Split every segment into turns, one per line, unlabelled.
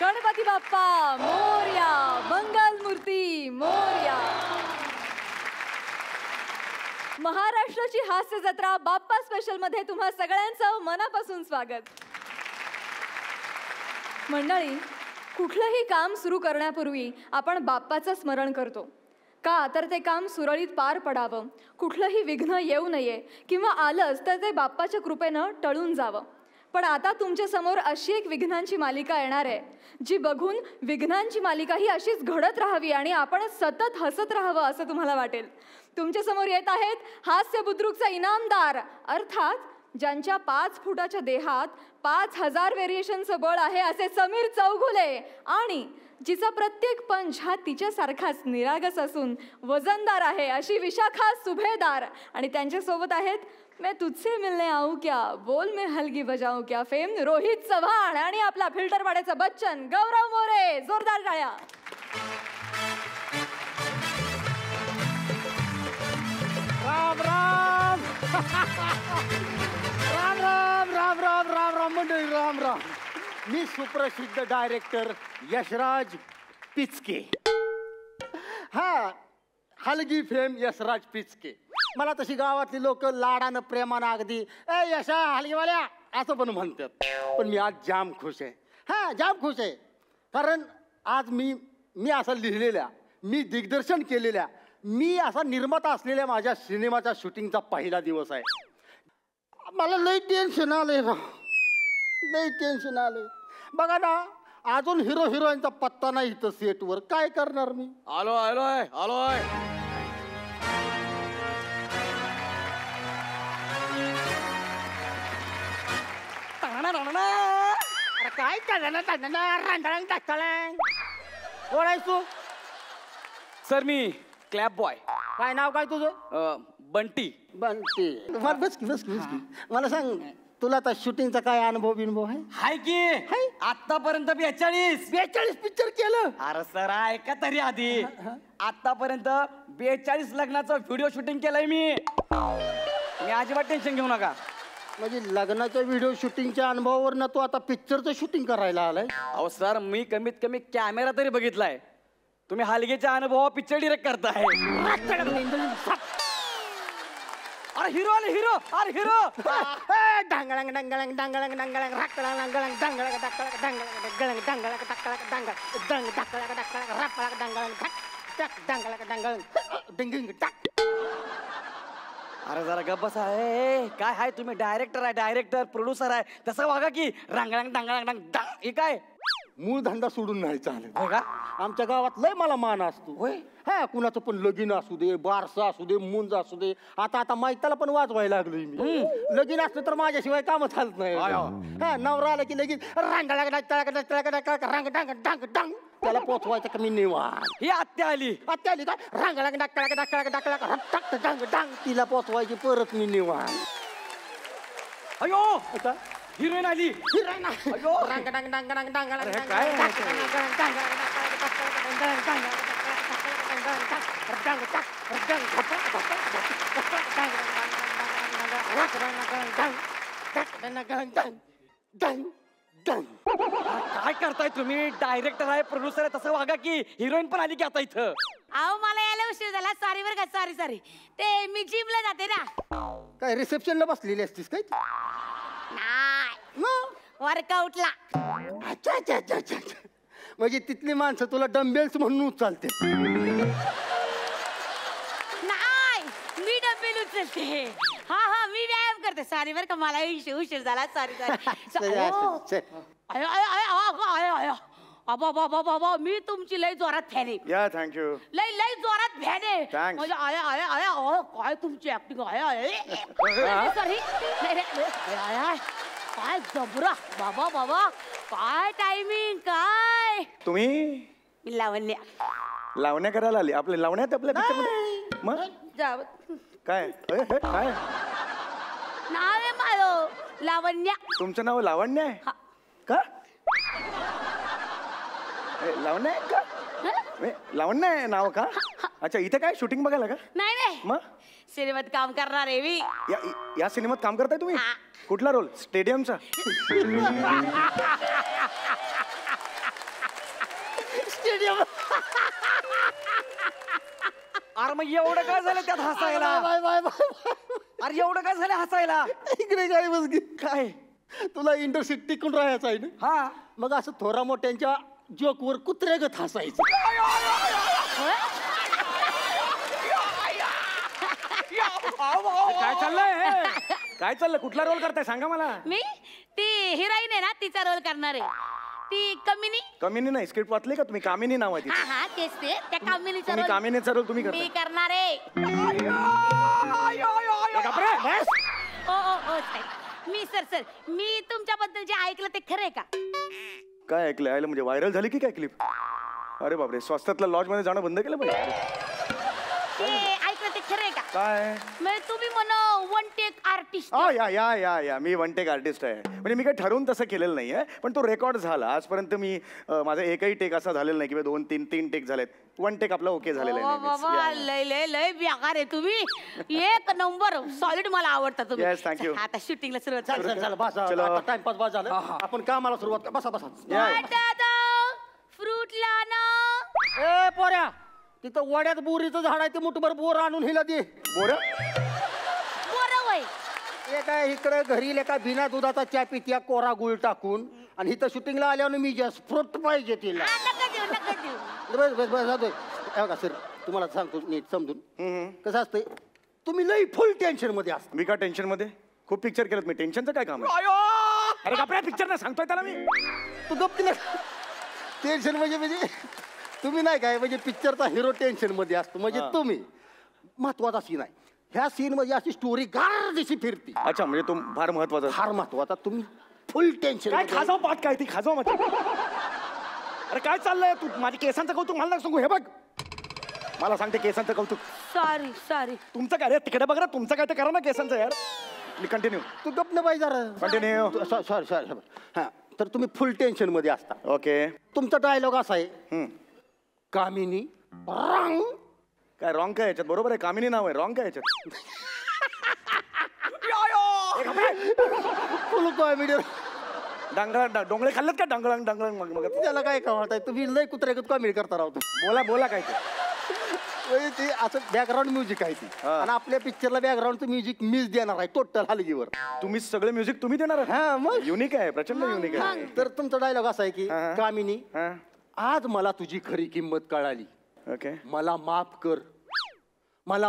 गणपती बाप्पा मोरया, मंगलमूर्ती मोरया. महाराष्ट्राची हास्य जत्रा बाप्पा स्पेशल मध्ये तुम्हा सगळ्यांचं मनापासून स्वागत. मंडळी, कुठलंही काम सुरू करण्यापूर्वी आपण बाप्पाचं स्मरण करतो. का तर ते काम सुरळीत पार पडावं, कुठलंही विघ्न येऊ नये, किंवा आलंच तर ते बाप्पाच्या कृपेनं टळून जावं. पण आता तुमच्यासमोर अशी एक विघ्नांची मालिका येणार आहे, जी बघून विघ्नांची मालिका ही अशीच घडत राहावी आणि आपण सतत हसत राहावं असं तुम्हाला वाटेल. तुमच्यासमोर येत आहेत हास्य बुद्रुकचा इनामदार, अर्थात ज्यांच्या 5 फुटाच्या देहात 5000 व्हेरिएशनचं बळ आहे असे समीर चौघुले, आणि जिचा प्रत्येक पंच हा तिच्यासारखाच निरागस असून वजनदार आहे अशी विशाखा सुभेदार. आणि त्यांच्यासोबत आहेत मैं तुझसे मिलने आऊं क्या, बोल मैं हलगी बजाऊं क्या फेम रोहित चव्हाण आणि आपला फिल्टर पाड्याचा बच्चन गौरव मोरे. जोरदार टाळ्या.
राम राम राम राम राम राम राम राम मंडळी, राम राम. मी सुप्रसिद्ध डायरेक्टर यशराज पिचके. हा, हलगी फेम यशराज पिचके. मला तशी गावातली लोक लाडानं प्रेमानं अगदी ए यशा हलगीवाल्या असं पण म्हणतात. पण मी आज जाम खुश आहे. हा, जाम खुश आहे, कारण आज मी असं लिहिलेल्या, मी दिग्दर्शन केलेल्या, मी असा निर्माता असलेल्या माझ्या सिनेमाच्या शूटिंगचा पहिला दिवस आहे. मला लई टेन्शन आलंय, लई टेन्शन आलंय. बघा ना, अजून हिरो हिरोईनचा पत्ता नाही इथं सेटवर. काय करणार मी?
आलोय.
अरे काय ओळायचो
सर, मी क्लॅप बॉय.
काय नाव काय तुझं?
बंटी.
बंटी. बस की. मला सांग, तुला आता शूटिंगचा काय अनुभव बिनुभव आहे?
हाय की आतापर्यंत 42
पिक्चर केलं.
अरे सर, ऐका तरी आधी. आतापर्यंत 42 लग्नाचं व्हिडिओ शूटिंग केलंय मी. अजिबात टेन्शन घेऊ नका.
म्हणजे लग्नाच्या व्हिडिओ शूटिंगच्या अनुभवावरनं तू आता पिक्चरचं शूटिंग करायला आलाय?
अहो सर, मी कमीत कमी कॅमेरा तरी बघितलाय. तुम्ही हलगीच्या अनुभव पिक्चर डिरेक्ट करताय. अरे हिरो आले, हिरो. अरे हिरो.
डांगळंग डांगळंग डांगळंग डांगळंग राकळंग डांगळंग डांगळंग डांगळंग डांगळंग डांगळंग डांगळंग डांगळंग डांग डांगळंग डांगळंग रापळंग डांगळंग टाक डांगळंग डांगळंग डिंगिंग टाक.
अरे जरा गप्प बसा. काय आहे, तुम्ही डायरेक्टर आहे, डायरेक्टर प्रोड्युसर आहे, तसं वागा की. रांगळंग डांगळंग डांग डांग. हे काय
मूळ धंदा सोडून नाही चालेल
हो का?
आमच्या गावात लय मला मान असतो.
होय.
हा, कुणाचं पण लगीन असू दे, बारसा असू दे, मुंज असू दे. आता माहिताला पण वाजवायला लागलोय मी. लगीन असलं तर माझ्याशिवाय काम चालत नाही. हा, नवरा आला की लगीन रांग डांग डांग डांग त्याला पोचवायचं का मी निवांत.
ही आत्या आली
काय रांगळाग डाकळाग डाकळाग डाकळाग टाक डांग डांग तिला पोचवायची परत मी निवांत.
अयो, हिरोईन आली.
अयो, रांग डांग डांग डांग डांग
काय काय करताय तुम्ही? डायरेक्टर आहे, प्रोड्युसर आहे, तसं वागा की. हिरोईन पण आली की आता इथं.
अहो, मला यायला उशीर झाला. सॉरी बरं का. सॉरी. ते मी जिमला जाते ना.
काय रिसेप्शनला बसलेली असतीस काय?
नाही, वर्कआउटला.
अच्छा. म्हणजे तिथली माणसं तुला डंबेल्स म्हणून उचलते?
नाही, मी डबेल उचलते. हा, मी व्यायाम करते. सॉरी बरं का, मला उशीर झाला. सॉरी. बाबा, मी तुमची लय जोरात फॅन आहे.
या, थँक्यू.
लय जोरात फॅन आहे. म्हणजे काय तुमची ऍक्टिंग आहे. सॉरी. काय जबरा. बाबा, काय टायमिंग. काय
तुम्ही लावण्या करायला आली? आपले लावण्यात आपल्या पिक्चर मध्ये मग काय काय
नाव आहे माझं लावण्या.
तुमचं नाव लावण्य आहे का? लावण्य आहे का? लावण्य आहे नाव का? अच्छा, इथे काय शूटिंग बघायला का?
नाही.
मग
सिनेमात काम करणार आहे मी.
या सिनेमात काम करताय तुम्ही? कुठला रोल? स्टेडियमचा? मग एवढं काय झालं त्यात हसायला
बाय बाय बाय
अरे एवढं काय झालं हसायला
इकडे काय बस
काय
तुला इंडस्ट्रीत टिकून राहायचं आहे ना
हा
मग असं थोरा मोठ्यांच्या जोकवर कुत्र्यागत हसायचं
काय चाललंय काय चाललंय कुठला रोल करताय सांगा मला
मी ती हिरोईन आहे ना तिचा रोल करणार आहे ती कमिनी
कमिनी नाही स्क्रिप्ट वाचली का तुम्ही कामिनी नाव आहे
हा
तिचं.
हा तेच ते त्या कामिनीचा
तुम्ही
रोल
कामिनीचा रोल तुम्ही
मी
करताय
करणार आहे
ए, गप्रे, बस.
ओ ओ ओ साहेब मी सर मी तुमच्याबद्दल जे ऐकलं ते खरं आहे का
काय ऐकलं आयलं म्हणजे व्हायरल झाली की काय क्लिप अरे बापरे स्वस्तातल्या लॉज मध्ये जाणं बंद केलं पाहिजे
ते ऐकलं ते खरं आहे का
काय
म्हणजे तुम्ही म्हणा वन टेक आर्टिस्ट
या मी वन टेक आर्टिस्ट आहे म्हणजे मी काही ठरवून तसं केलेलं नाही आहे पण तो रेकॉर्ड झाला आजपर्यंत मी माझा एकही टेक असा झालेला नाही किंवा 2-3 टेक झालेत वन टेक आपला ओके झालेला आहे नेहमीच.
बाबा
या, या.
लय लय लय बेकार आहे तुम्ही एक नंबर सॉलिड मला आवडता तुम्ही
Yes, thank you.
आता शूटिंगला सुरुवात
चल
करू.
चल चल बस
चलो.
आता टाइमपास बस झालं आपण कामाला सुरुवात कर. बसा बसा
या.
दादा फ्रूट लाना
ए पोऱ्या तिथं वड्यात बोरीचं झाड आहे ते मुठभर बोर आणून हिला दे
बोरं
बरं वय
हे काय इकडे घरी एका बिना दुधाचा चहा पित्या कोरा गुळ टाकून आणि इथं शूटिंगला आल्यावर मी जस्ट फ्रूट पाहिजे तिला
नका देऊ
बस बस बस जातोय हे बघा सर तुम्हाला सांगतो नीट समजून कसं असतंय तुम्ही लई फुल टेन्शन मध्ये असता
मी का टेन्शन मध्ये खूप पिक्चर केलं मी टेन्शनचं काय काम आहे अरे बापरे पिक्चर नाही सांगतोय त्याला मी
तू गप्प ना टेन्शन म्हणजे तुम्ही नाही काय म्हणजे पिक्चरचा हिरो टेन्शन मध्ये असतो म्हणजे तुम्ही महत्वाचा सीन आहे ह्या सीन मध्ये अशी स्टोरी गारदिशी फिरती
अच्छा म्हणजे तो फार महत्वाचा
फार महत्वाचा तुम्ही फुल टेन्शन
काय खाजाव पाठ काय ती खाजाव मग अरे काय चाललंय तू माझ्या केसांचं कौतुक मला नाही सांगू हे बघ मला सांगते केसांचं कौतुक
सॉरी
तुमचं काय रे तिकडे बघ ना तुमचं काय ते करा ना केसांचं यार मी कंटिन्यू
तू गप्प ना पाहिजे
कंटिन्यू
सॉरी सॉरी हा तर तुम्ही फुल टेन्शन मध्ये असता
ओके
तुमचा डायलॉग असा आहे कामिनी रंग
काय रॉंग काय याच्यात बरोबर आहे कामिनी नाव आहे रॉंग काय याच्यात
फुल कॉमेडी
डांगळा डोंगळे खाल्लेत का डांगळंग डांगळंग मग मग
त्याला काय कळत आहे तुम्ही लय कुत्र्यागत कॉमेडी करता राहतो
बोला काय ते
म्हणजे ते असं बॅकग्राऊंड म्युझिक आहे ती
हा.
आणि आपल्या पिक्चरला बॅकग्राऊंडचं म्युझिक मीच देणार आहे टोटल हलगीवर
तुम्ही सगळे म्युझिक तुम्ही देणार
हा मग
युनिक आहे प्रचंड युनिक आहे
तर तुमचा डायलॉग असा आहे की
हा.
कामिनी
हा
आज मला तुझी खरी किंमत कळाली
ओके
मला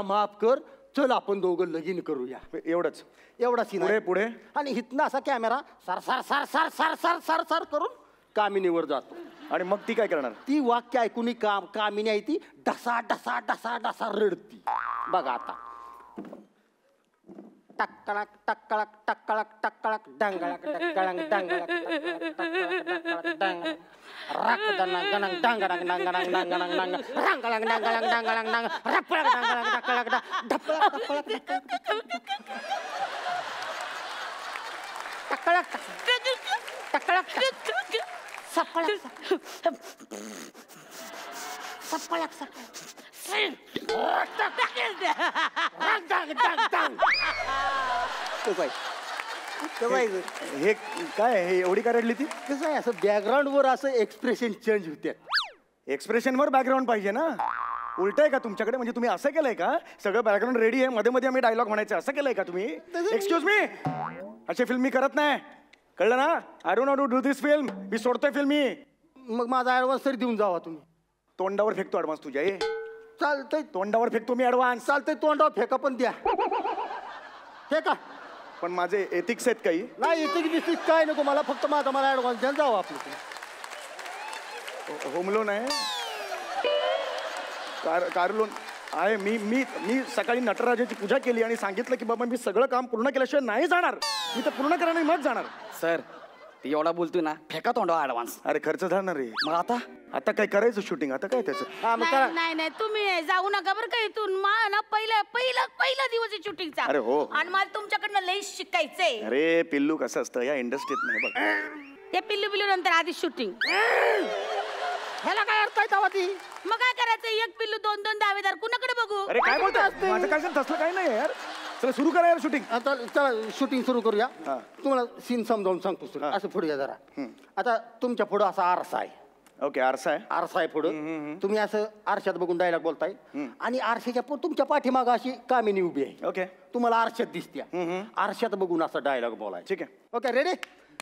माफ कर चल आपण दोघं लगीन करूया
एवढंच
एवढा सीन
पुढे
आहे.
पुढे
आणि इथनं असा camera sir sir sir sir sir sir sir sir करून कामिनीवर जातो
आणि मग ती काय करणार
ती वाक्य ऐकून कामिनी आहे ती डसा डसा डसा डसा रडती बघा आता टक्कळक टक्कळक टक्कळक टक्कळक डंगळक डंगळक डंगळक टक्कळक डंग रक दनंग गनंग डंगडंग डंगडंग डंगडंग डंग रंगळंग डंगळंग डंगडंग डंग रपळक डंगळक टक्कळक ढपळक टक्कळक टक्कळक सपळक सपळक
हे काय हे एवढी काय रडली ती
कसं आहे असं बॅकग्राऊंड वर असं एक्सप्रेशन चेंज होते
एक्सप्रेशनवर बॅकग्राऊंड पाहिजे ना उलट आहे का तुमच्याकडे म्हणजे तुम्ही असं केलंय का सगळं बॅकग्राऊंड रेडी आहे मध्ये मध्ये आम्ही डायलॉग म्हणायचं असं केलंय का तुम्ही एक्सक्यूज मी अशी फिल्म मी करत नाही कळलं ना I don't not do this film मी सोडतोय फिल्म मी
मग माझा ऍडव्हान्स तरी देऊन जावा तुम्ही
तोंडावर फेकतो ऍडव्हान्स तुझ्या ए
चालतंय
तोंडावर फेकतो मी ऍडव्हान्स
चालतंय तोंडावर फेका पण द्या फेका
पण माझे एथिक्स आहेत काही
नाही इथे बिस्टिक काय नको मला फक्त मला ऍडव्हान्स द्या जावं आपलं
होम लोन आहे कार लोन आहे मी सकाळी नटराजाची पूजा केली आणि सांगितलं की बाबा मी सगळं काम पूर्ण केल्याशिवाय नाही जाणार मी तर पूर्ण करा नाही मग जाणार
सर ती एवढा बोलतोय ना फेका तोंडा ऍडव्हान्स
अरे खर्च झाणार रे
मग आता
काय करायचं शूटिंग आता काय त्याचं
हा मग करा
नाही तुम्ही जाऊ नका बरं का इथून ना पहिला दिवस आहे शूटिंगचा
अरे हो.
आणि मला तुमच्याकडनं लई शिकायचंय
अरे पिल्लू कसं असतं या इंडस्ट्रीत नाही बघ
ते पिल्लू नंतर आधी शूटिंग
ह्याला काय अर्थ आहे तेव्हा ती
मग काय करायचं एक पिल्लू दोन दावेदार कुणाकडे बघू
अरे काय बोलतोय माझं काय तसलं काय नाही यार चला सुरू करा यार शूटिंग
आता चला शूटिंग सुरू करूया
हा.
तुम्हाला सीन समजावून सांगतो सर असं पुढे या जरा आता तुमच्या पुढं असा आरसा आहे
ओके आरसा आहे.
आरसा आहे पुढं. तुम्ही असं आरशात बघून डायलॉग बोलताय आणि आरशाच्या तुमच्या पाठीमागं अशी कामिनी उभी आहे.
ओके
तुम्हाला आरशात दिसत्या. आरशात बघून असा डायलॉग बोलाय.
ठीक आहे.
ओके रेडी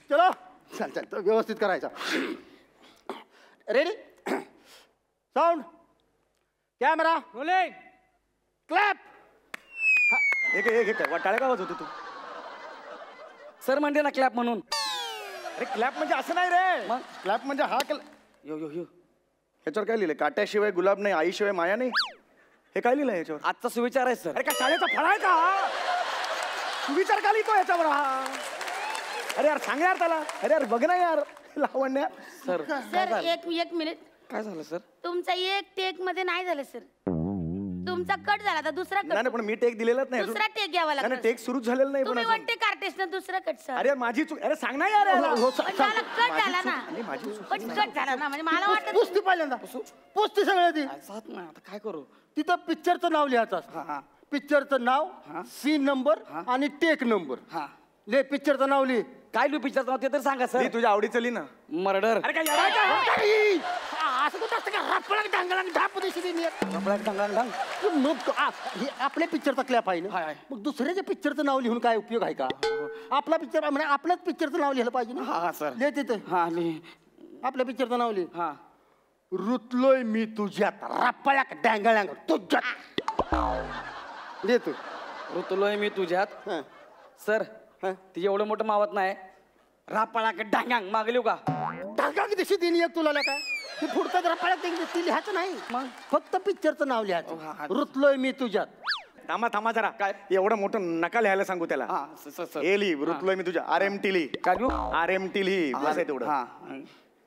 चलो. चल चल तो व्यवस्थित करायचा. Ready sound camera clap.
एक एक एक टाळ्या गावात होतो तू.
सर म्हणते ना क्लॅप म्हणून.
अरे क्लॅप म्हणजे असं नाही रे.
मग?
क्लॅप म्हणजे हा
यो यो यो
ह्याच्यावर काय लिहिलंय? काट्याशिवाय गुलाब नाही, आईशिवाय माया नाही. हे काय लिहिलंय याच्यावर?
आजचा सुविचार आहे सर.
अरे काय शाळेचा फळ आहे का हा? तू विचार का लिहितो याच्यावर हा? अरे यार सांग यार त्याला. अरे यार बघ ना यार लावण्या.
सर
सर एक मिनिट.
काय झालं सर?
तुमचा एक टेक मध्ये नाही झालं सर. तुमचा कट झाला आता दुसरा
नाही
कट.
नाही, पण मी टेक दिलेलाच नाही अजून.
दुसरा टेक घ्यावा
नाही
लागला.
टेक सुरूच झालेलं नाही पण
तुम्ही
अजून.
वन टेक आर्टिस्ट दुसरा कट सर.
अरे यार माझी चूक. अरे सांग ना यार याला.
पण झाला कट
माझी
झाला
चूक.
ना.
नाही, माझी चूक.
पण कट झाला ना म्हणजे मला वाटत
पुसती पहिल्यांदा पुसती सगळं ती.
साथ ना आता काय करू?
तिथं पिक्चरचं नाव लिहायचं असतं. पिक्चरचं नाव, सीन नंबर आणि टेक नंबर.
हा
ले पिक्चरचं नाव लिह.
काय लिहू पिक्चरचं नाव ते तर सांगा सर.
ती तुझ्या आवडीचं लिही ना.
मर्डर.
अरे काय यार?
असं कुठं असतं का? रपळक डांगळक ढाप दिसली नाही. तू नको. आपल्या पिक्चरचा क्लॅप आहे
हाय,
ना.
हाय.
मग दुसऱ्याच्या पिक्चरचं नाव लिहून काय उपयोग आहे का? आपला पिक्चर म्हणजे आपल्याच पिक्चरचं नाव लिहिलं पाहिजे
हा, हा,
ना.
सर.
लिह तिथं
हा लिह.
आपल्या पिक्चरचं नाव लिह.
हा
रुतलोय मी तुझ्यात रपळक डांगळक तुझ्यात. लिह तू.
ऋतुलोय मी तुझ्यात.
हं.
सर
हं.
ती एवढं मोठं मावत नाही. रापाळा डांगांग मागली का?
डांगळक दिशी दिली एक तुला काय? ती पुढचं रपळक ती लिहायचं नाही.
मग?
फक्त पिक्चरचं नाव
हा,
लिहायचं.
हा.
रुतलोय मी तुझ्यात.
थांबा थांबा जरा. काय एवढं मोठं नका लिहायला सांगू त्याला.
हा सर
हे लिही वृत्तलोय मी तुझ्या. RMT लिही.
काय लिहू?
RMT लिही. बस आहे तेवढं.
हा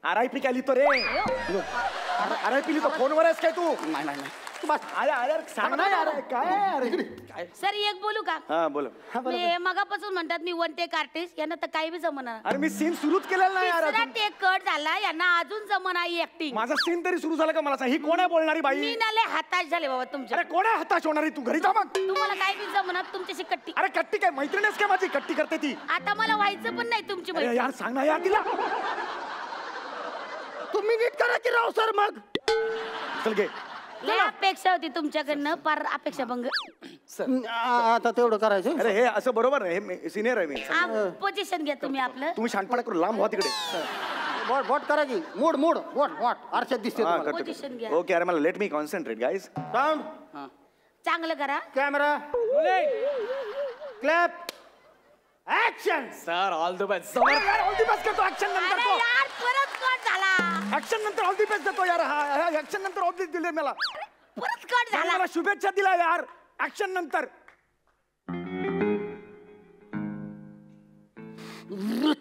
RIP काय लिहितो रे? RIP लिहितो. फोनवर आहेस काय तू?
नाही नाही नाही.
बस.
अरे अरे सांग ना यार काय यार?
सर एक बोलू का?
हा बोल.
मी मगापासून म्हणतात मी वन टेक आर्टिस्ट यांना तर काही बी जमणार.
अरे मी सीन सुरूच केलेला नाही यार
तिसरा
अजून.
टेक कट झाला यांना अजून जमणार ऍक्टिंग.
माझा सीन तरी सुरू झाला का मला सांग. ही कोण आहे बोलणारी
मी
बाई?
ना लय हताश झाले बाबा तुमच्या.
अरे कोण आहे हताश होणारी? तू घरी जा मग.
तुम्हाला काय बी जमणार तुमच्याशी कट्टी.
अरे कट्टी काय मैत्रीणच काय माझी? कट्टी करते ती.
आता मला व्हायचं पण नाही तुमची
अरे
मैत्रीण.
यार सांग ना यार तिला.
तुम्ही नीट करा की राव सर मग.
चल घे.
लय अपेक्षा होती तुमच्याकडनं पार अपेक्षा भंग.
आता तेवढं करायचं.
अरे हे असं बरोबर आहे. हे सिनियर आहे मी.
पोझिशन घ्या तुम्ही आपलं.
तुम्ही शांतपणा करू. लांब व्हा तिकडे.
बोट बोट करा की. मोड मोड बोट बोट आरशात दिसते
हा,
तुम्हाला.
Position घ्या.
करतो. ओके अरे मला let me concentrate guys.
Sound
चांगलं करा.
Camera clap action.
Sir all the best.
All the best करतो. ऍक्शन नंतर
अरे
तो.
यार परत कट झाला.
ऍक्शन नंतर ऑल दी बेस्ट देतो यार. हा ऍक्शन नंतर ऑल दी दिले मला.
परत कट झाला.
मला शुभेच्छा दिला यार. ऍक्शन नंतर.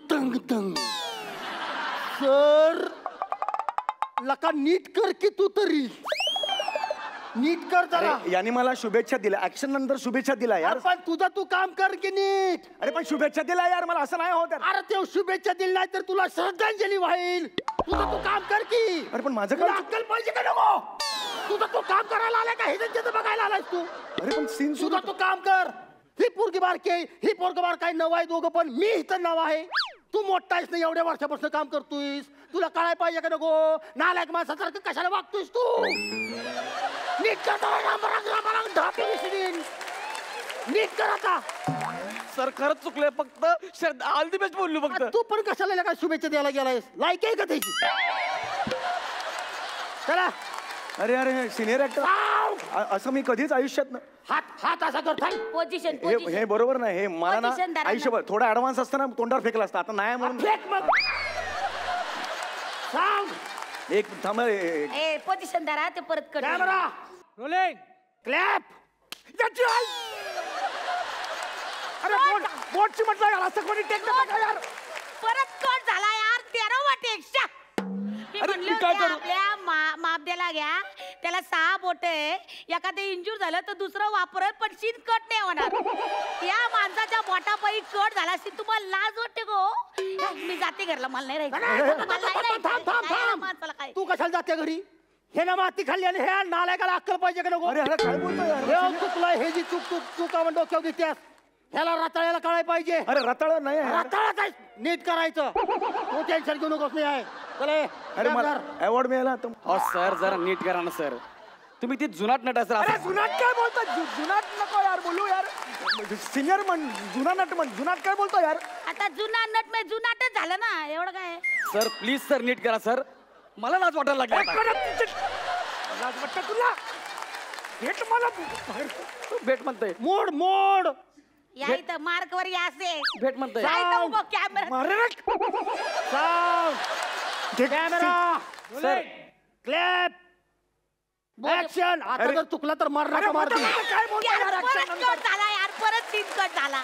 तंग तंग. सर लका नीट कर की तू तरी. नीट कर जरा.
अरे, याने मला शुभेच्छा दिल्या. ऍक्शन नंतर शुभेच्छा दिला यार.
अरे पण तुझा तू काम कर की नीट.
अरे पण शुभेच्छा दिला यार मला. असं नाही होत यार.
अरे ते शुभेच्छा दिली नाही तर तुला श्रद्धांजली वाहील. तुझं तू काम कर की.
अरे पण माझं
तुला
काय?
अक्कल पाहिजे का नको? तुझं तू काम करायला आलाय का? हे त्यांच्यात बघायला आलायस तू?
अरे पण सीन सुरू.
तुझं तू काम कर. ही पोरगी बारकी आहे, ही पोरग बार काय नव आहे दोघं पण मी इथं नव आहे. तू मोठा आहेस ना एवढ्या वर्षापासून काम करतोयस. तुला कळायला पाहिजे का नको? नालायक माणसासारखं कशाला वागतोयस तू? नीट कर जरा. रामराम ढापी दिसतील. नीट कर आता.
सर खरंच चुकलंय. फक्त श्रद्धा ऑल द बेस्ट बोललो फक्त.
तू पण कशाला काय शुभेच्छा द्यायला गेलायस? लायक आहे का त्याची? चला
अरे अरे सिनियर ऍक्टर. असं मी कधीच आयुष्यात
हात हात असा कर. थांब.
पोझिशन
हे बरोबर नाही. हे मला ना
Position धरा ना.
आयुष्यभर थोडा ऍडव्हान्स असताना तोंडावर फेकला असता. आता नाही म्हणून
फेक मग. साऊंड
एक थांब.
ए पोझिशन धरा ते परत कट.
Camera rolling clap.
याची आई. अरे बोटची म्हटलं यार. असं कोणी टेक देतं का यार?
परत कट झाला यार. 13वा टेक. मी
अरे,
म्हणले
मी काय
होते
करू?
आपल्या मापद्याला घ्या. त्याला 6 बोट आहे. एखादं इंजूर झालं तर दुसरं वापरत पण सीन कट नाही होणार. या माणसाच्या बोटापायी कट झाला असेल तुम्हाला लाज वाटते गो? मी जाते घरला. मला नाही राहायचं. मला नाही राहायचं.
थांब थांब
काय या
थांब.
माणसाला काय?
तू कशाला जाते घरी? हे ना माती खाल्ली आणि हे नालायकाला अक्कल पाहिजे का नको?
अरे अरे काय बोलतोय यार?
हे चुकलंय. हे जी चूक चुका म्हणून डोक्यावर देतेस. ह्याला रताळ्याला कळायला पाहिजे.
अरे रताळ नाही आहे यार.
रताळाच आहे. नीट करायचं. तू टेन्शन घेऊ नकोस. नाही आहे चले
अरे मला अवॉर्ड मिळाला तर
अहो सर जरा नीट करा ना सर. तुम्ही ती जुनाट नट आहे सर.
अरे
असं-
जुनाट काय बोलतो जुनाट नको यार बोलू यार सिनियर म्हण जुना नट म्हण जुनाट काय बोलतो यार
आता जुना नट मे जुनाटच झालं ना एवढं काय
सर प्लीज सर नीट करा सर. मला लाज वाटायला लागली आता.
लाज वाटतं तुला भेट मला
भेट म्हणतोय.
मोड मोड
या इथं मार्क वर या असे
भेट म्हणतोय.
Camera
sound camera
sir
clap action. आता
अरे.
जर चुकला तर मारणार मारतील.
काय बोलतो यार
परत
ऍक्शन नंतर
कट झाला यार परत सीन कट झाला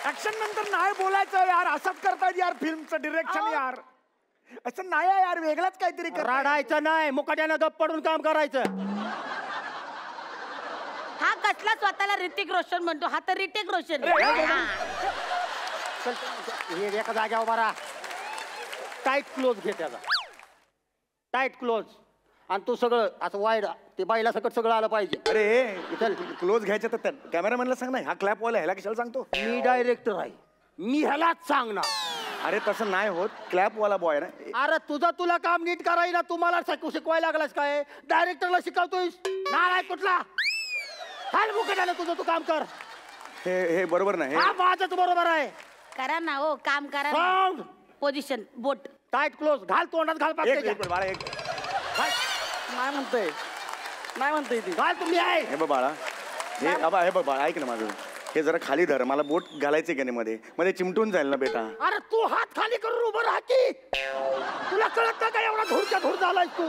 ऍक्शन नंतर नाही बोलायचं यार असंच करतात यार फिल्मचं डिरेक्शन
अहो.
यार असं नाही आहे यार वेगळाच काहीतरी कर
रडायचं नाही मुकाट्यानं गप पडून काम करायचं.
हा कसला स्वतःला ऋतिक रोशन म्हणतो हा तर ऋतिक रोशन आहे. हा.
चल, हे एका जाग्यावर उभा राहा. टाईट क्लोज घे त्याचा टाईट क्लोज आणि तू सगळं असं वाईड ते बाईला सकट सगळं आलं पाहिजे.
अरे
चल.
क्लोज घ्यायचं तर कॅमेरामॅनला सांग ना हा क्लॅप वाला ह्याला कशाला सांगतो
मी डायरेक्टर आहे मी ह्यालाच सांगणार.
अरे तसं नाही होत क्लॅप वाला बॉय ना
अरे तुला काम नीट करायला तुम्हाला शिकवायला लागलास काय डायरेक्टरला शिकवतोय नालाय कुठला हाल मुकाट्यानं तुझं तू काम कर.
हे बरोबर नाही
हा माझं तू बरोबर आहे.
करा ना हो काम करा
साऊंड
पोझिशन बोट
टाईट क्लोज घाल तोंडात घाल
एक
पाहिजे
मिनिट बाळा एक
नाही म्हणतोय. नाही म्हणतोय ती.
घाल तुम्ही आहे.
हे बघ बाळा हे बघ बाळा ऐक ना माझं हे जरा खाली धर मला बोट घालायचे का नाही मध्ये मध्ये चिमटून जाईल ना बेटा
अरे तू हात खाली करून उभं राहा की तुला कळत नाही का एवढा धूरच्या धूर झालाय तू.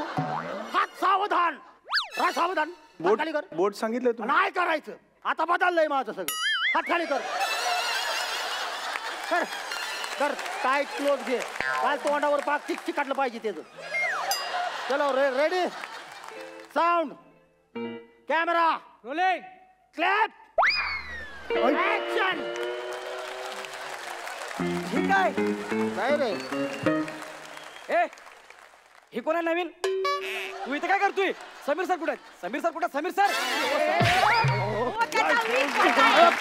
हात सावधान राहा सावधान. हात
बोट
खाली कर
बोट सांगितलं तू
नाही करायचं आता बदललंय माझं सगळं. हात खाली कर कर कर टाईट क्लोज घे काल तोंडावर पाक चिक चिकाटलं पाहिजे त्याचं. चलो ready sound camera rolling clap action.
ठीक आहे.
काय रे
ए हे कोण आहे नवीन तू इथे काय करतोय. समीर सर कुठे आहेत? समीर सर कुठे आहेत? समीर सर
हो, त्याचा वीज पडलाय.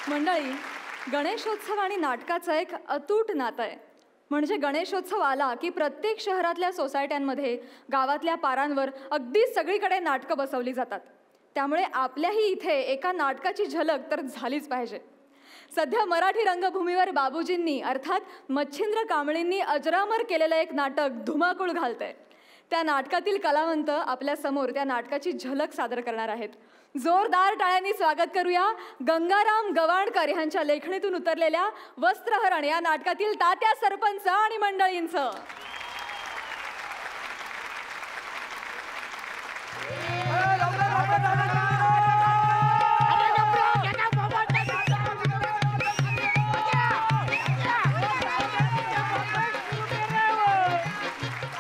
मंडळी गणेशोत्सव आणि नाटकाचं एक अतूट नातं आहे. म्हणजे गणेशोत्सव आला की प्रत्येक शहरातल्या सोसायट्यांमध्ये गावातल्या पारांवर अगदी सगळीकडे नाटकं बसवली जातात. त्यामुळे आपल्याही इथे एका नाटकाची झलक तर झालीच पाहिजे. सध्या मराठी रंगभूमीवर बाबूजींनी अर्थात मच्छिंद्र कांबळींनी अजरामर केलेलं एक नाटक धुमाकूळ घालतंय. त्या नाटकातील कलावंत आपल्यासमोर त्या नाटकाची झलक सादर करणार आहेत. जोरदार टाळ्यांनी स्वागत करूया गंगाराम गवाणकर यांच्या लेखणीतून उतरलेल्या वस्त्रहरण या नाटकातील तात्या सरपंच आणि मंडळींचं.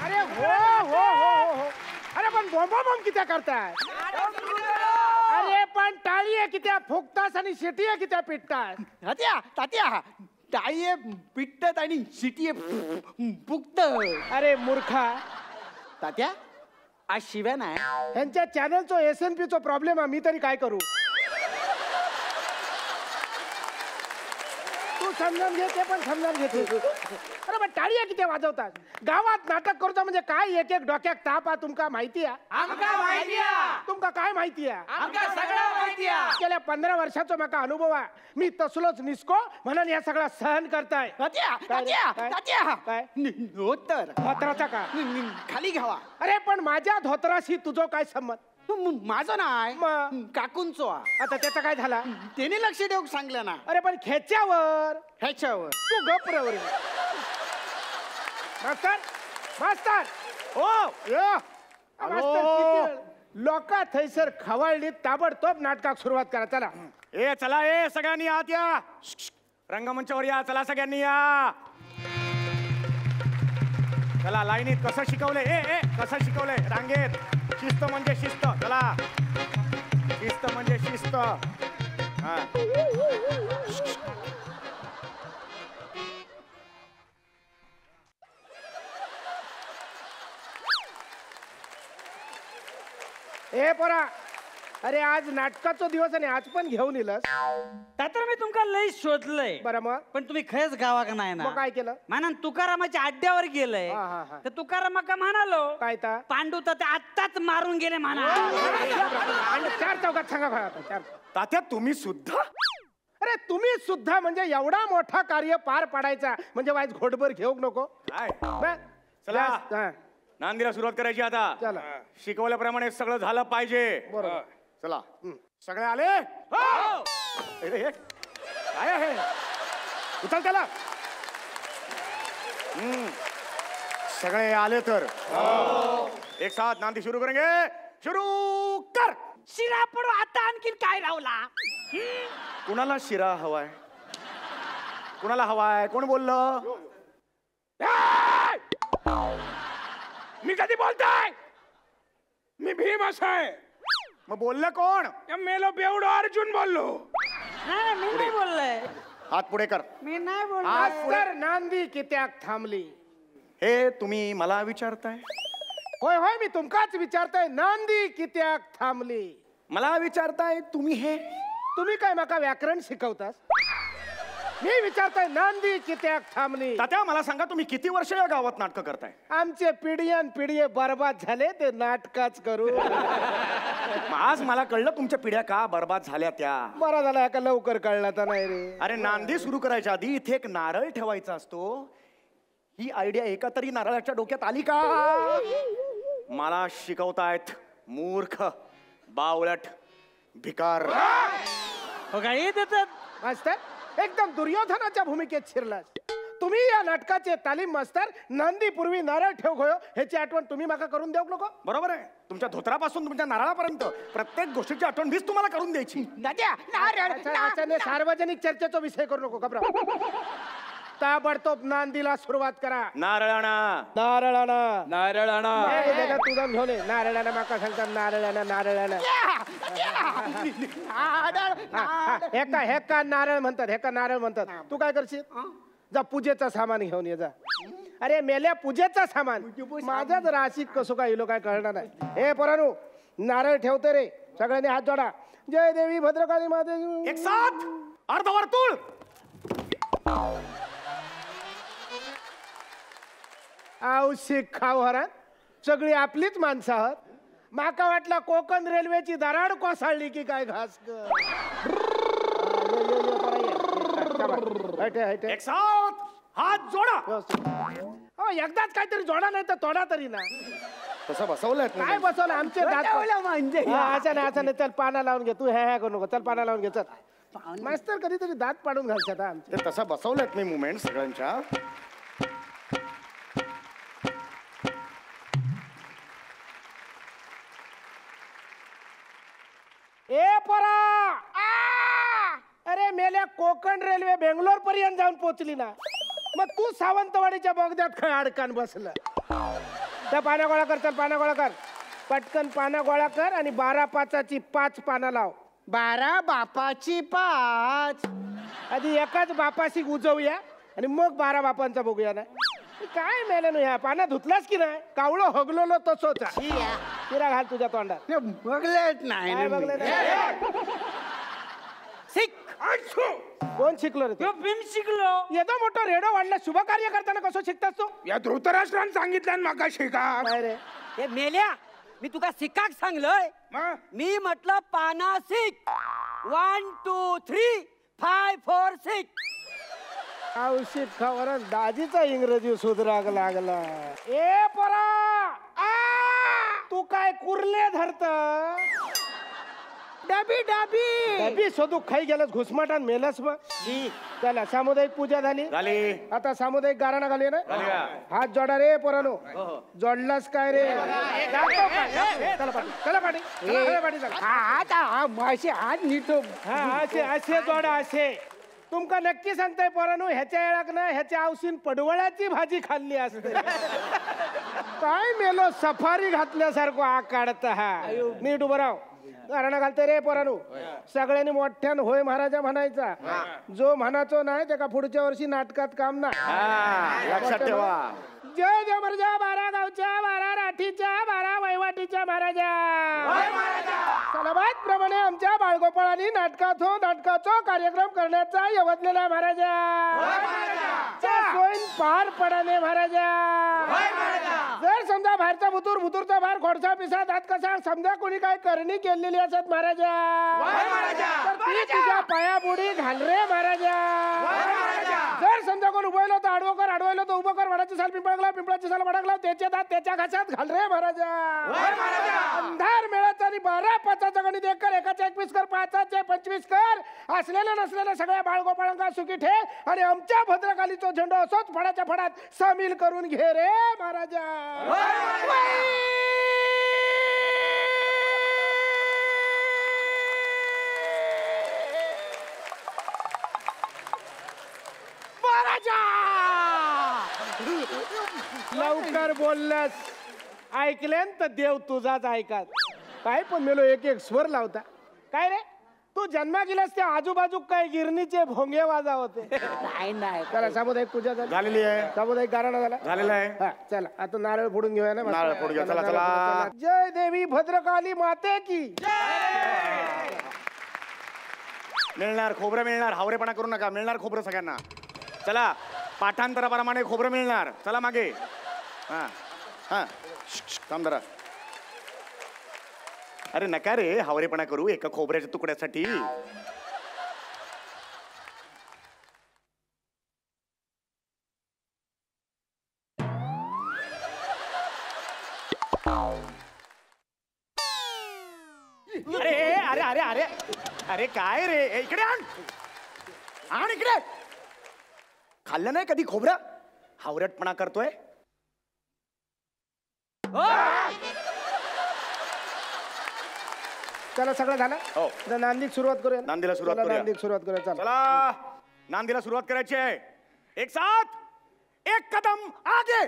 अरे हो अरे पण बॉम्ब कित्या करताय. अरे पण टाळी आहे कित्या फुकतास आणि शिटी आहे कित्या पिटतास.
तात्या टाळी पिटत आणि शिटी फुकत.
अरे मूर्खा
तात्या आज शिव्या नाही.
ह्यांच्या चॅनलचो SNP चो प्रॉब्लेम आहे मी तरी काय करू. तू समजून घे ते पण समजून घेते. अरे पण टाळी आहे किती वाजवतात. गावात नाटक करतो म्हणजे काय एक एक डोक्यात ताप आहे तुमका माहिती आहे. तुमका काय माहिती आहे. गेल्या 15 वर्षाचा माका अनुभव आहे. मी तसलोच निसको म्हणून या सगळा सहन करताय. काय धोत्राचा का
खाली घ्यावा.
अरे पण माझ्या धोत्राशी तुझं काय संबंध.
माझं नाही
मग
काकूंचो.
आता त्याचा काय झाला.
त्याने लक्ष देऊ सांगलं ना.
अरे पण खेच्यावर
ह्याच्यावर
तू गप्र मास्तर मास्तर लोक थैसर खवळली ताबडतोब नाटकाक सुरुवात करा. चला
चला सगळ्यांनी आत या. रंगमंचावर या चला सगळ्यांनी या. चला लाईनीत कसं शिकवलंय कसं शिकवलंय रांगेत. शिस्त म्हणजे शिस्त. चला शिस्त म्हणजे शिस्त. हा
ए पोरा अरे आज नाटकाचा दिवस आणि आज पण घेऊन येलस
तर मी तुमका लई शोधलंय
बरं मग
पण तुम्ही खरंच गावा का नाही ना
मग काय केलं
म्हणून तुकारामाच्या अड्ड्यावर गेलंय
हा, हा, हा.
तर तुकारामाका म्हणालो
काय ता
पांडू तर ते आत्ताच मारून गेले म्हणा
आणि 4 चौकात सांगा भाई आता 4.
तात्या तुम्ही सुद्धा
अरे तुम्ही सुद्धा म्हणजे एवढा मोठा कार्य पार पाडायचा म्हणजे वाईज घोटभर घेऊ नको
काय
बस.
चला.
बस, हा,
नांदीला सुरुवात करायची आता
चला
शिकवल्याप्रमाणे सगळं झालं पाहिजे
बरोबर
चला सगळे आले अरे, हे काय आहे उचल त्याला सगळे आले तर एक साथ नांदी सुरू करेंगे सुरू कर
शिरा पडू आता आणखीन काय रावला
कुणाला शिरा हवाय कुणाला हवाय कोण बोललं
मी कधी बोलताय मी भीम असाय
मग बोललं कोण
मेलो बेवडो अर्जुन बोललो
नाही मी नाही बोललोय
हात पुढे कर
मी नाही बोललो
मास्तर नांदी कित्याक थांबली
हे तुम्ही मला विचारताय
होय होय मी तुमकाच विचारताय नांदी कित्याक थांबली
मला विचारताय तुम्ही हे
तुम्ही काय माका व्याकरण शिकवतास मी विचारताय नांदी कित्याक थांबली
तात्या मला सांगा तुम्ही किती वर्ष या गावात नाटकं करताय
आमचे पिढीयन पिढी बर्बाद झाले ते नाटकाच करू
मग आज मला कळलं तुमच्या पिढ्या का बर्बाद झाल्या त्या
बरा झाला का लवकर कळला तर नाही रे
अरे नांदी सुरू करायच्या आधी इथे एक नारळ ठेवायचा असतो ही आयडिया एका तरी नारळाच्या डोक्यात आली का मला शिकवतायत मूर्ख बावळट भिकार
हो काय देतात
मास्तर एकदम दुर्योधनाच्या भूमिकेत शिरलास तुम्ही या नाटकाचे तालीम मास्तर नांदी पूर्वी नारळ ठेव गयो ह्याची आठवण तुम्ही माका करून देऊ नको
बरोबर आहे तुमच्या धोत्रापासून तुमच्या नारळापर्यंत प्रत्येक गोष्टीची आठवण मीच तुम्हाला करून द्यायची
सार्वजनिक चर्चेचा विषय करू नको घबरा ताबडतोब नांदीला सुरुवात करा
नारळाणा
नारळाना
नारळाणा
तुझा घेऊन ये नारळाना माका सांगतात नारळाना नारळाना हेका नारळ म्हणतात हेका नारळ म्हणतात तू काय करशील जा पूजेचा सामान घेऊन ये जा अरे मेल्या पूजेचा सामान माझाच राशीत कसो काय इलो काय कळणार नाही हे पोरानू नारळ ठेवते रे सगळ्यांनी हात जोडा जय देवी भद्रकाली माते
एक साथ अर्धवर्तुळ
औशिक खाव हरण सगळी आपलीच माणसं आहात माका वाटला कोकण रेल्वेची दराड कोसळली की काय घास
एक साथ हात जोडा
हो एकदाच काहीतरी जोडा नाही तर तोडा तरी ना
तसं बसवलंय
काय बसवलं आमचे दात असं नाही चल पाना लावून घे तू ह्या करू नको चल पाना लावून घे चल मास्तर कधीतरी दात पाडून घालतात आमचे
ते तसं बसवलंय मी मुवमेंट सगळ्यांच्या
ए परा अरे मेल्या कोकण रेल्वे बेंगलोर पर्यंत जाऊन पोहोचली ना मग तू सावंतवाडीच्या बोगद्यात खय अडकान बसलं त्या पाना गोळा कर चल पाना गोळा कर पटकन पाना गोळा कर आणि 12/5ची 5 पानं लाव 12 बापाची 5 आधी एकाच बापाशी उजवूया आणि मग 12 बापांचा बघूया ना काय मेलं ह्या पाना धुतलास की नाही कावळं हगलो तसोच तिरा घाल तुझ्या तोंडात
बघलेच नाही
काय बघलं नाही?
शिक
कोण शिकलो रे तू?
भीम शिकलो
येतो मोठं रेडो वाढला शुभ कार्य करताना कसं शिकतास तू
या धृतराष्ट्रानं सांगितलं माका शिका
काय रे
हे मेल्या मी तुका शिकाक सांगलोय मी म्हटलं पाना शिक 1 2 3 5 4 6
औषध खावर दाजीचा इंग्रजी सुधराग लागला ए पोरा तू काय कुर्ले धरत
डबी डबी
डबी शोधू खाई गेलास घुसमाटान मेलास मग चला सामुदायिक पूजा झाली
झाली
आता सामुदायिक गाराणा घालूया ना
झाली का?
हात जोडा रे पोरानो जोडलास काय रे जातो काय? चला पाठी चला पाठी चला पाठी चला
माशी आज नीट
हा असे असे जोडा असे तुमका नक्की सांगताय पोरानो ह्याच्या येळाक ना ह्याच्या औषध पडवळाची भाजी खाल्ली असते काय मेलो सफारी घातल्यासारखं आ काढता हा नीट उभं राव गारणं घालते रे पोरानो सगळ्यांनी मोठ्यान होय महाराजा म्हणायचा जो म्हणाचो नाही त्याका पुढच्या वर्षी नाटकात काम ना
लक्षात ठेवा
जय जय मर्जा 12 गावच्या 12 राठीच्या 12 वैवाटीच्या महाराजा सलबादप्रमाणे आमच्या बाळगोपाळांनी नाटकाचो कार्यक्रम करण्याचा यवतलेला महाराजा सोयीन पार पडाने महाराजा जर समजा बाहेरचा भुतूरचा बाहेर खोडसा पिसा दात कसा समजा कोणी काय करणी केलेली असत महाराजा तर ती तुझ्या पाया बुडी घाल रे महाराजा जर समजा कोण उभं तर आडवलं तर उभं कर वडाची साल पिंपळाची साल वडकला त्याचे दात त्याच्या घासात घाल रे महाराजा अंधार मिळत आणि 12 5चं गणित 1 कर 1चं 21 कर 5चं 25 कर असलेल्या नसलेल्या सगळ्या बाळगोपाळांना सुखी ठेव आणि आमच्या भद्रकालीचा झेंडा असोच फडाच्या फडात सामील करून घे रे महाराजा लवकर बोललास ऐकलेन तर देव तुझाच ऐकात काय पण मेलो एक स्वर लावता काय रे तू जन्मा गेलास त्या आजूबाजू काय गिरणीचे भोंगे वाजा होते नाही चला सामुदायिक पूजा
झालेली आहे
सामुदायिक गारणा
झालेला आहे
हा चला आता नारळ फोडून घेऊया ना
नारळ फोडून घेऊया. चला, चला.
जय देवी भद्रकाली माते की
मिळणार खोबरं मिळणार हावरेपणा करू नका मिळणार खोबरं सगळ्यांना चला पाठांतराप्रमाणे खोबरं मिळणार चला मागे हा हा थांब जरा अरे नका रे हावरेपणा करू एका खोबऱ्याच्या तुकड्यासाठी अरे अरे अरे अरे अरे काय रे इकडे आण इकडे खाल्लं नाही कधी खोबरं हावरटपणा करतोय
चला सगळं झालं
हो.
आता नांदीक सुरुवात करूया
नांदीला सुरुवात
चला,
करूया.
नांदीक सुरुवात करूया चला
चला नांदीला सुरुवात करायची आहे एक साथ एक कदम आगे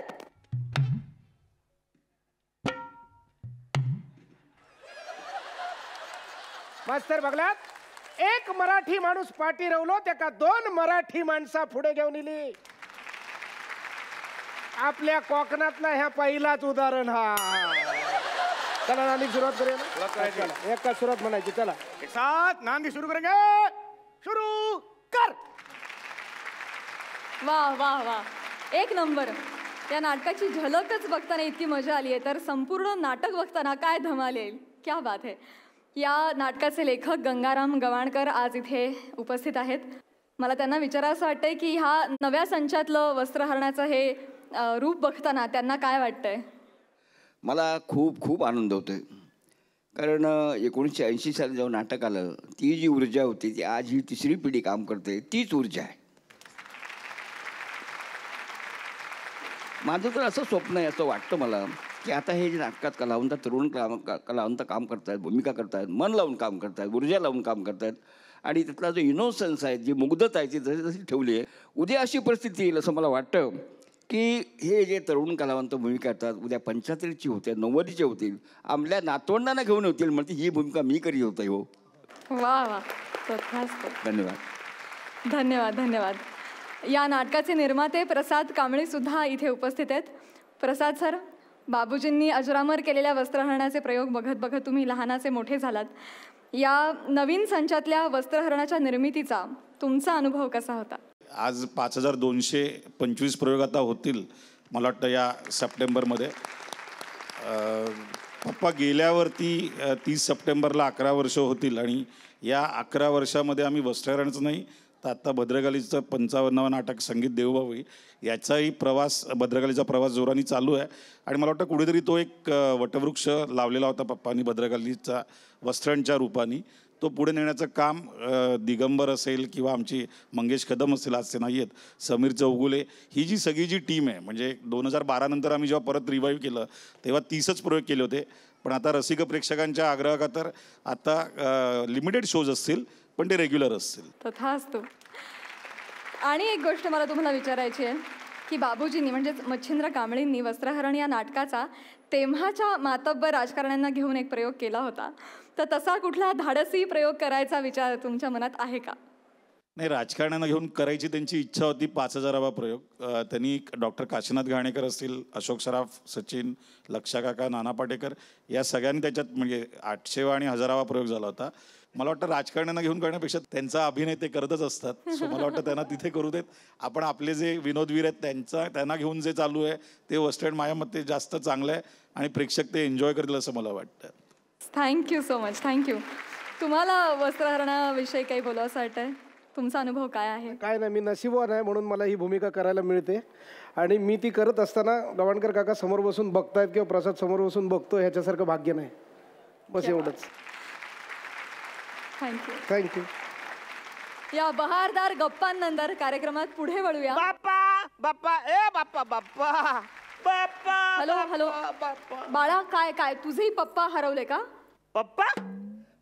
मास्तर बघलात एक मराठी माणूस पाठी रवलो त्या 2 मराठी माणसा पुढे घेऊन इली आपल्या कोकणातला ह्या पहिलाच उदाहरण हा चला नांदीक सुरुवात करूया ना?
सुरुवात करायची.
चला, एक का सुरुवात म्हणायची चला
एक साथ नांदी शुरू करेंगे शुरू कर
वाह वाह वाह एक नंबर या नाटकाची झलकच बघताना इतकी मजा आली आहे तर संपूर्ण नाटक बघताना काय धमाल येईल क्या बात आहे या नाटकाचे लेखक गंगाराम गवाणकर आज इथे उपस्थित आहेत मला त्यांना विचारायचं वाटतंय की ह्या नव्या संचातलं वस्त्रहरणाचं हे रूप बघताना त्यांना काय वाटतंय
मला खूप खूप आनंद होतोय कारण 1980 साली जेव्हा नाटक आलं ती जी ऊर्जा होती ती आज ही 3री पिढी काम करते तीच ऊर्जा आहे माझं तर असं स्वप्न आहे असं वाटतं मला की आता हे जे नाटकात कलावंत तरुण कलावंत काम करतायत भूमिका करतायत मन लावून काम करतायत ऊर्जा लावून काम करतायत आणि त्यातला जो इनोसन्स आहे जी मुग्धता आहे ती जशी जशी ठेवली आहे उद्या अशी परिस्थिती येईल असं मला वाटतं की हे जे तरुण कलावंत भूमिका करतात उद्या 75ची होते 90ची होतील आपल्या नातवंडांना घेऊन होतील म्हणजे ही भूमिका मी करीत होते हो
वा वा तथास्तु.
धन्यवाद
धन्यवाद धन्यवाद या नाटकाचे निर्माते प्रसाद कांबळे सुद्धा इथे उपस्थित आहेत प्रसाद सर बाबूजींनी अजरामर केलेल्या वस्त्रहरणाचे प्रयोग बघत बघत तुम्ही लहानाचे मोठे झालात या नवीन संचातल्या वस्त्रहरणाच्या निर्मितीचा तुमचा अनुभव कसा होता
आज 5225 प्रयोग आता होतील मला वाटतं या सप्टेंबरमध्ये पप्पा गेल्यावरती 30 सप्टेंबरला 11 वर्ष होतील आणि या 11 वर्षामध्ये आम्ही वस्त्रहरणाचं नाही तर आत्ता भद्रकालीचं 55वं नाटक संगीत देवबावी याचाही प्रवास भद्रकालीचा प्रवास जोराने चालू आहे आणि मला वाटतं कुठेतरी तो एक वटवृक्ष लावलेला होता पप्पांनी भद्रकालीचा वस्त्रांच्या रूपाने तो पुढे नेण्याचं काम दिगंबर असेल किंवा आमची मंगेश कदम असेल आज ते नाही आहेत समीर चौगुले ही जी सगळी जी टीम आहे म्हणजे 2012 नंतर आम्ही जेव्हा परत रिवाईव्ह केलं तेव्हा 30च प्रयोग केले होते पण आता रसिक प्रेक्षकांच्या आग्रहाखातर आता लिमिटेड शोज असतील पण ते रेग्युलर असतील
तथास्तु. आणि एक गोष्ट मला तुम्हाला विचारायची आहे की बाबूजींनी म्हणजेच मच्छिंद्र कांबळेंनी वस्त्रहरण या नाटकाचा तेव्हाच्या मातब्बर राजकारण्यांना घेऊन एक प्रयोग केला होता तर तसा कुठला धाडसी प्रयोग करायचा विचार तुमच्या मनात आहे का
नाही, राजकारण्यांना घेऊन करायची त्यांची इच्छा होती 5,000वा प्रयोग. त्यांनी डॉक्टर काशीनाथ घाणेकर असतील, अशोक सराफ, सचिन, लक्षा काका, नाना पाटेकर या सगळ्यांनी त्याच्यात म्हणजे 800वा आणि 1000वा प्रयोग झाला होता. मला वाटतं राजकारण्यांना घेऊन करण्यापेक्षा त्यांचा अभिनय ते करतच असतात. सो मला वाटतं त्यांना तिथे करू देत. आपण आपले जे विनोदवीर आहेत त्यांना घेऊन जे चालू आहे ते वेस्टर्न माझ्या मते जास्त चांगलं आहे आणि प्रेक्षक ते एन्जॉय करतील असं मला वाटतं.
Thank you so much, thank you. तुम्हाला वस्त्रहरणाविषयी काही बोलावं असं वाटतंय? तुमचा अनुभव काय आहे?
काय नाही, मी नशीबवान आहे म्हणून मला ही भूमिका करायला मिळते. आणि मी ती करत असताना गवाणकर काका समोर बसून बघतायत किंवा प्रसाद समोर बसून बघतो ह्याच्यासारखं भाग्य नाही. बस एवढंच.
थँक्यू.
थँक्यू.
या बहारदार गप्पांनंतर कार्यक्रमात पुढे वळूया.
बाप्पा बाप्पा ए बाप्पा बाप्पा बाप्पा.
हॅलो हॅलो बाळा, काय काय तुझेही पप्पा हरवले का?
पप्पा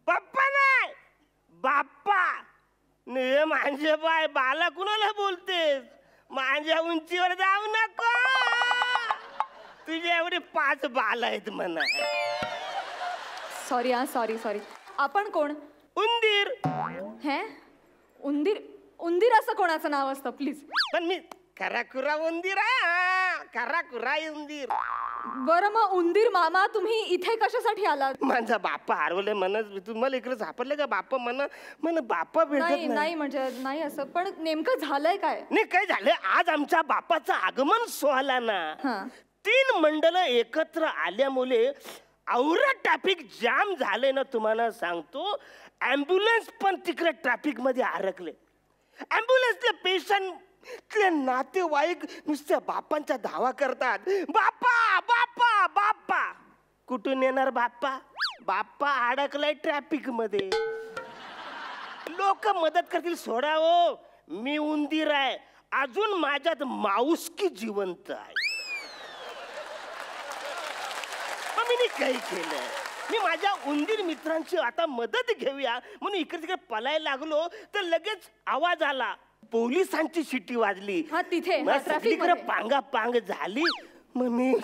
पप्पा नाही बाप्पा. ने माझे बाय बाला कुणाला बोलतेस? माझ्या उंचीवर जाऊ नको. तुझे एवढे 5 बाल आहेत म्हणा.
Sorry sorry sorry. आपण कोण?
उंदीर.
हे उंदीर? उंदीर असं कोणाचं नाव असतं प्लीज?
पण मी खराखुरा उंदीर आहे. खराखुरा उंदीर.
बरं मग उंदीर मामा तुम्ही इथे कशासाठी आलात?
माझा बाप्पा हरवले म्हणत तुम्हाला इकडे सापडले का बाप्पा? म्हण बाप्पा भेटत
नाही
नाही.
नाही म्हणजे नाही असं, पण नेमकं झालंय काय?
नाही काय झालं, आज आमच्या बाप्पाचं आगमन सोहळा ना.
हा.
3 मंडळ एकत्र आल्यामुळे औरत ट्रॅफिक जाम झाले ना. तुम्हाला सांगतो, ॲम्ब्युलन्स पण तिकडे ट्रॅफिक मध्ये अडकले. ॲम्ब्युलन्सचे पेशंटले नातेवाईक नुसत्या बाप्पांचा धावा करतात. बाप्पा बाप्पा बाप्पा. कुठून येणार बाप्पा? बाप्पा अडकलाय ट्रॅफिक मध्ये. लोक मदत करतील. सोडा हो, मी उंदीर आहे. अजून माझ्यात माऊसकी जिवंत आहे. मग मी काही केलं, मी माझ्या उंदीर मित्रांची आता मदत घेऊया म्हणून इकडे तिकडे पलायला लागलो तर लगेच आवाज आला. पोलिसांची शिट्टी वाजली.
हा, तिथे, हा,
मग
ट्रॅफिक
सगळीकडे
मध्ये.
पांगापांग झाली. मग मी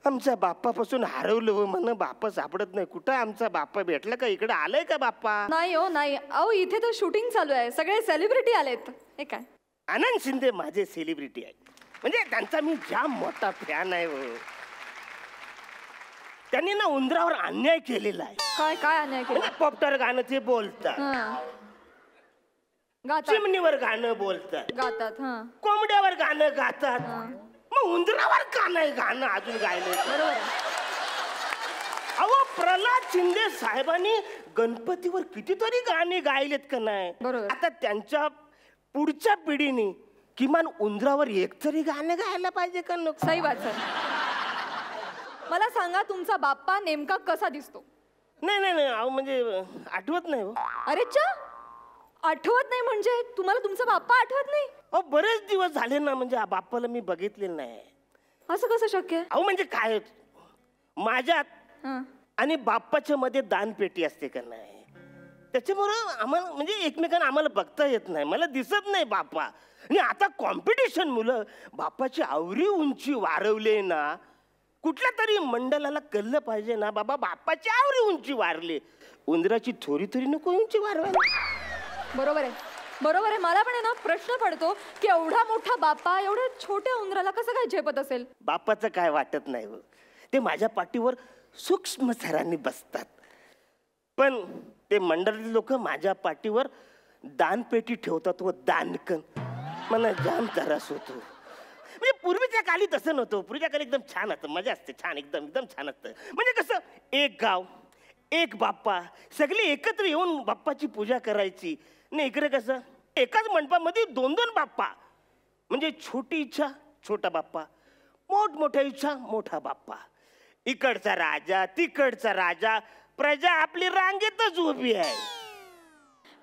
आमच्या बाप्पापासून हरवलो. म्हण बाप्पा सापडत नाही. कुठं आमचा बाप्पा? भेटला का? इकडे आलाय का बाप्पा?
नाही हो नाही. अहो इथे तर शूटिंग चालू आहे, सगळे सेलिब्रिटी आलेत. हे काय?
आनंद शिंदे माझे सेलिब्रिटी आहेत, म्हणजे त्यांचा मी जाम मोठा फॅन आहे. हो, त्यांनी ना उंदरावर अन्याय केलेला आहे.
काय काय अन्याय केला?
पॉप्टर गाणं ते बोलतात,
हा. गातात
चिमणीवर गाणं बोलतात,
गातात. हा
कोंबड्यावर गाणं गातात.
हा.
मग उंदरावर का नाही गाणं अजून गायलं?
बरोबर आहे.
अहो प्रल्हाद शिंदे साहेबांनी गणपतीवर कितीतरी गाणी गायलेत का नाही?
बरोबर.
आता त्यांच्या पुढच्या पिढीने किमान उंदरावर एक तरी गाणं गायला पाहिजे का नको?
सही बात सर. मला सांगा तुमचा बाप्पा नेमका कसा दिसतो?
नाही नाही नाही, अहो म्हणजे आठवत नाही हो.
अरे चा, आठवत नाही म्हणजे तुम्हाला तुमचा बाप्पा आठवत नाही?
अहो बरेच दिवस झाले ना, म्हणजे बाप्पाला मी बघितलेलं नाही.
असं कसं शक्य आहे?
अहो म्हणजे काय, माझ्यात
हा.
आणि बाप्पाच्या मध्ये दानपेटी असते का नाही, त्याच्यामुळं आम्हाला म्हणजे एकमेकांना आम्हाला बघता येत नाही. मला दिसत नाही बाप्पा. आणि आता कॉम्पिटिशन मुलं बाप्पाची आवरी उंची वाढवले ना, कुठल्या तरी मंडळाला कळलं पाहिजे ना, बाबा बाप्पाची आवरी उंची वाढली, उंदराची थोडी थोडी नको उंची वाढवायला.
बरोबर आहे, बरोबर आहे. मला पण आहे ना प्रश्न पडतो की एवढा मोठा बाप्पा एवढ्या छोट्या उंदराला कसं काय झेपत असेल?
बाप्पाचं काय वाटत नाही हो, ते माझ्या पाठीवर सूक्ष्म सरांनी बसतात. पण ते मंडळातले लोक माझ्या पाठीवर दानपेटी ठेवतात व दानकन. मला जाम त्रास होतो. म्हणजे पूर्वीच्या काली तसं नव्हतं. पूर्वीच्या काली एकदम छान असतं, मजा असते, छान एकदम एकदम छान असतं. म्हणजे कसं एक गाव एक बाप्पा, सगळे एकत्र येऊन बाप्पाची पूजा करायची. नाही इकडे कसं एकाच मंडपामध्ये 2-2 बाप्पा. म्हणजे छोटी इच्छा छोटा बाप्पा, मोठमोठ्या इच्छा मोठा बाप्पा. इकडचा राजा तिकडचा राजा, प्रजा आपली रांगेतच उभी आहे.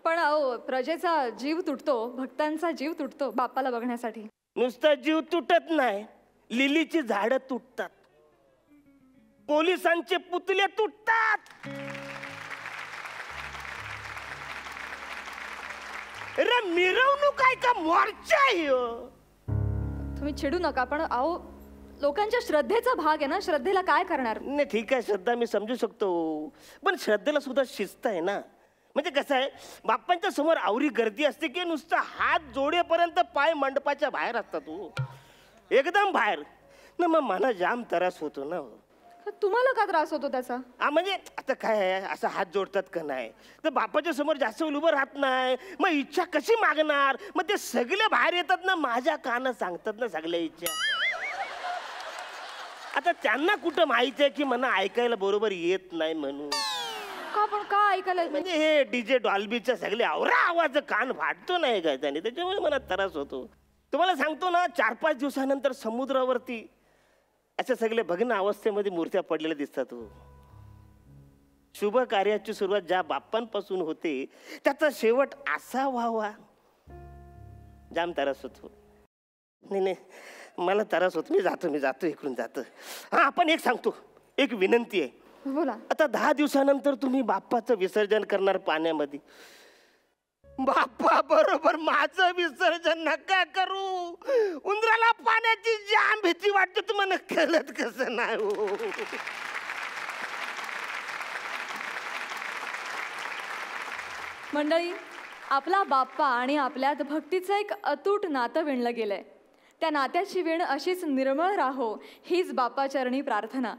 पण अहो प्रजेचा जीव तुटतो, भक्तांचा जीव तुटतो बाप्पाला बघण्यासाठी.
नुसता जीव तुटत नाही, लिलीची झाडं तुटतात, पोलिसांचे पुतळे तुटतात. अरे मिरवणूक आहे का मोर्चा आहे हो?
तुम्ही चिडू नका, पण अहो लोकांच्या श्रद्धेचा भाग आहे ना, श्रद्धेला काय करणार?
नाही ठीक आहे, श्रद्धा मी समजू शकतो, पण श्रद्धेला सुद्धा शिस्त आहे ना.
म्हणजे कसं आहे, बाप्पांच्या समोर आवरी गर्दी असते की नुसतं हात जोडेपर्यंत पाय मंडपाच्या बाहेर असतात तू, एकदम बाहेर ना. मग मला जाम त्रास होतो ना.
तुम्हाला का त्रास होतो त्याचा?
म्हणजे आता काय आहे, असं हात जोडतात का नाही तर बाप्पाच्या समोर जास्त वेळ उभं राहत नाही. मग इच्छा कशी मागणार? मग ते सगळे बाहेर येतात ना, माझ्या कानात सांगतात ना सगळ्या इच्छा. आता त्यांना कुठं माहिती आहे की मला ऐकायला बरोबर येत नाही म्हणून.
का पण का ऐकायला
म्हणजे हे डीजे डॉल्बीच्या सगळे आवरा आवाज कान फाटतो नाही का त्याने, त्याच्यामुळे मला त्रास होतो. तुम्हाला सांगतो ना, 4-5 दिवसानंतर समुद्रावरती अशा सगळे भग्न अवस्थेमध्ये मूर्त्या पडलेल्या दिसतात. शुभ कार्याची सुरुवात ज्या बाप्पांपासून होते त्याचा शेवट असा व्हावा, जाम त्रास होतो. नाही नाही, मला त्रास होतो. मी जातो इकडून जातो. हा, पण एक सांगतो, एक विनंती आहे.
बोला.
आता 10 दिवसानंतर तुम्ही बाप्पाचं विसर्जन करणार पाण्यामध्ये. बाप्पा बरोबर माझं विसर्जन नका करू. उंदराला पाण्याची जाम भीती वाटते, तुम्हाला कळत कसं नाही हो.
मंडळी, आपला बाप्पा आणि आपल्यात भक्तीचं एक अतूट नातं विणलं गेलंय. त्या नात्याची विण अशीच निर्मळ राहो हीच बाप्पाचरणी प्रार्थना.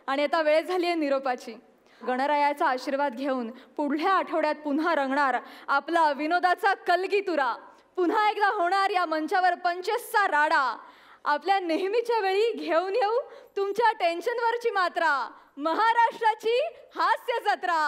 आणि आता वेळ झाली आहे निरोपाची. गणरायाचा आशीर्वाद घेऊन पुढल्या आठवड्यात पुन्हा रंगणार आपला विनोदाचा कलगीतुरा. पुन्हा एकदा होणार या मंचावर 25चा राडा. आपल्या नेहमीच्या वेळी घेऊन येऊ तुमच्या टेन्शनवरची मात्रा. महाराष्ट्राची हास्य जत्रा.